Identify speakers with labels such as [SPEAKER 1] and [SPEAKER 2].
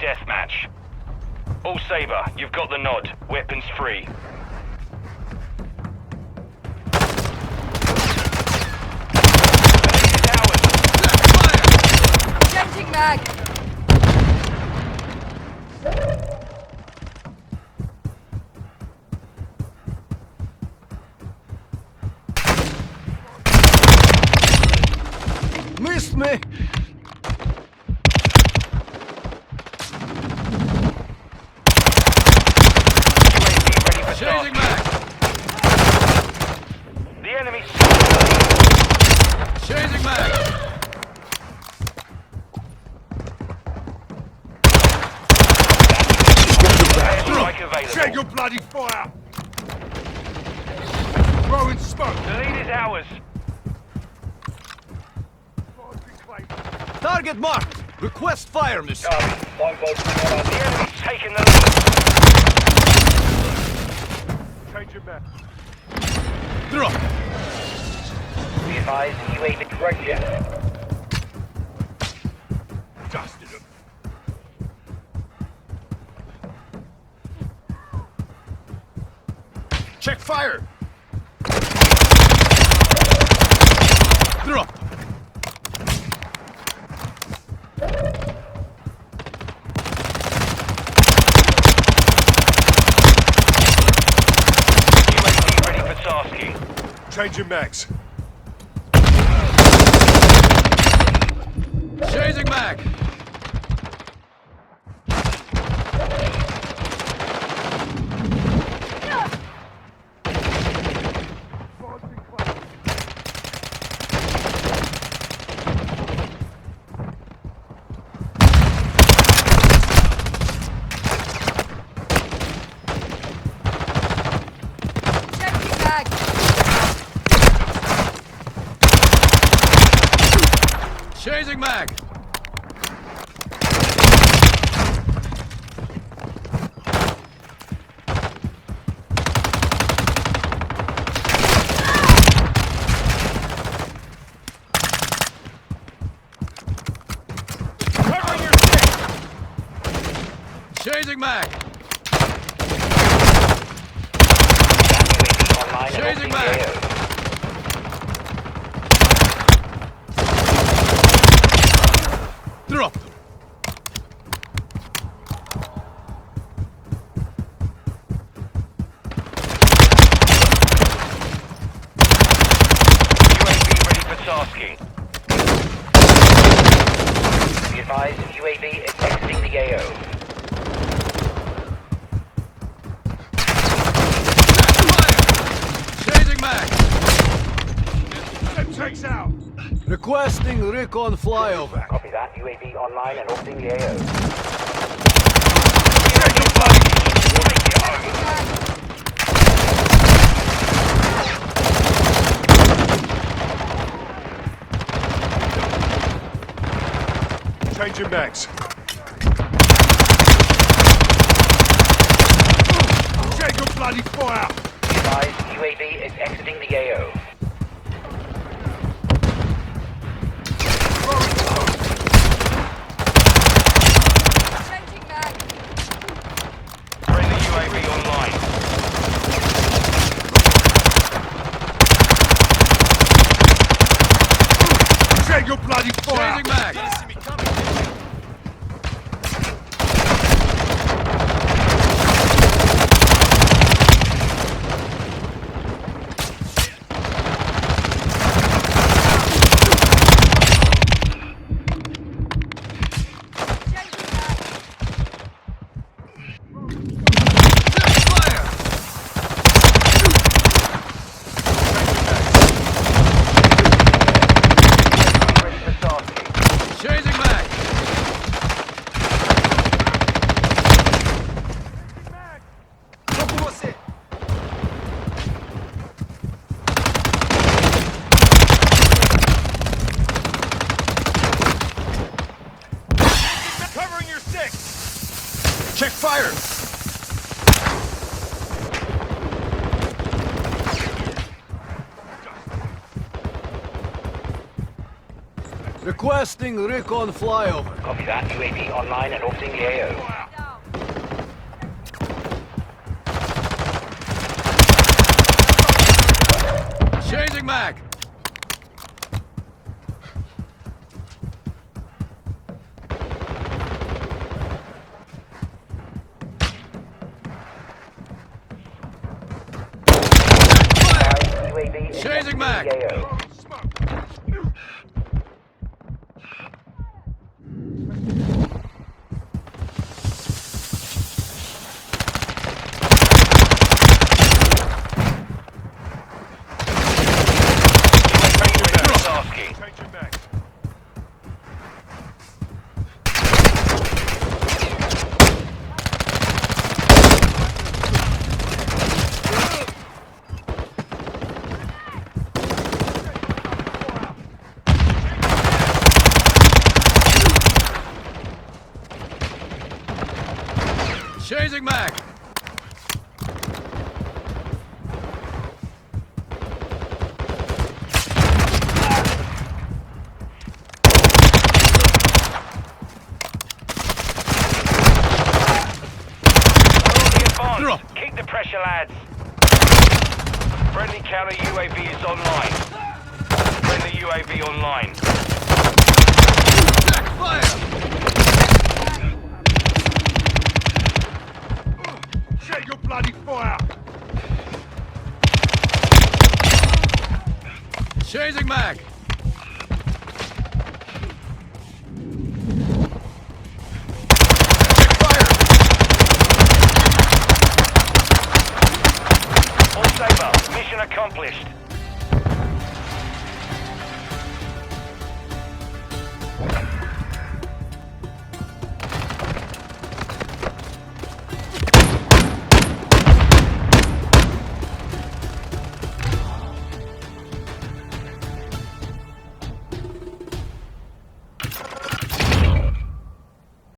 [SPEAKER 1] Deathmatch. All Sabre, you've got the nod. Weapons free.
[SPEAKER 2] Changing mag!
[SPEAKER 3] Missed me!
[SPEAKER 1] Ready for
[SPEAKER 3] Changing
[SPEAKER 1] task.
[SPEAKER 3] mag!
[SPEAKER 1] The enemy's
[SPEAKER 3] Changing mag!
[SPEAKER 1] strike available.
[SPEAKER 4] Check your bloody fire! Throwing smoke!
[SPEAKER 1] The lead is ours.
[SPEAKER 3] Target marked! Request fire mission!
[SPEAKER 1] The enemy's taken the lead.
[SPEAKER 4] Change your map.
[SPEAKER 3] Drop!
[SPEAKER 5] Be advised, UAV correct jet.
[SPEAKER 4] Dusted him.
[SPEAKER 3] Check fire! Drop!
[SPEAKER 1] UAV ready for tasking.
[SPEAKER 4] Change your mags.
[SPEAKER 3] Changing mag!
[SPEAKER 2] Changing mag!
[SPEAKER 3] Changing mag!
[SPEAKER 4] Covering your six!
[SPEAKER 3] Changing mag!
[SPEAKER 5] UAV online and
[SPEAKER 3] Changing
[SPEAKER 5] opening
[SPEAKER 3] mag.
[SPEAKER 5] the AO.
[SPEAKER 3] Drop!
[SPEAKER 1] UAV ready for tasking.
[SPEAKER 5] Be advised, UAV is exiting the AO.
[SPEAKER 3] Changing mag!
[SPEAKER 4] Semtex out!
[SPEAKER 3] Requesting recon flyover.
[SPEAKER 5] Copy that, UAV online and opening the AO.
[SPEAKER 4] Check your bloody...
[SPEAKER 1] Take it home.
[SPEAKER 4] Change your mags. Check your bloody fire!
[SPEAKER 5] Be advised, UAV is exiting the AO.
[SPEAKER 2] Changing mag!
[SPEAKER 1] Friendly UAV online.
[SPEAKER 4] Check your bloody fire!
[SPEAKER 3] Changing mag! Check fire!
[SPEAKER 1] Ready for tasking.
[SPEAKER 3] Changing mag!
[SPEAKER 4] Covering your six!
[SPEAKER 3] Check fire! Requesting recon flyover.
[SPEAKER 5] Copy that. UAV online and orbiting the AO.
[SPEAKER 3] Changing mag.
[SPEAKER 5] UAV is
[SPEAKER 3] Changing mag.
[SPEAKER 5] the AO.
[SPEAKER 1] Starsky.
[SPEAKER 4] Changing mags.
[SPEAKER 3] Changing mag.
[SPEAKER 1] Advance. Keep the pressure, lads. Friendly counter UAV is online. Friendly UAV online.
[SPEAKER 3] Back fire.
[SPEAKER 4] Check your bloody fire!
[SPEAKER 3] Changing mag.
[SPEAKER 1] All Saber, mission accomplished.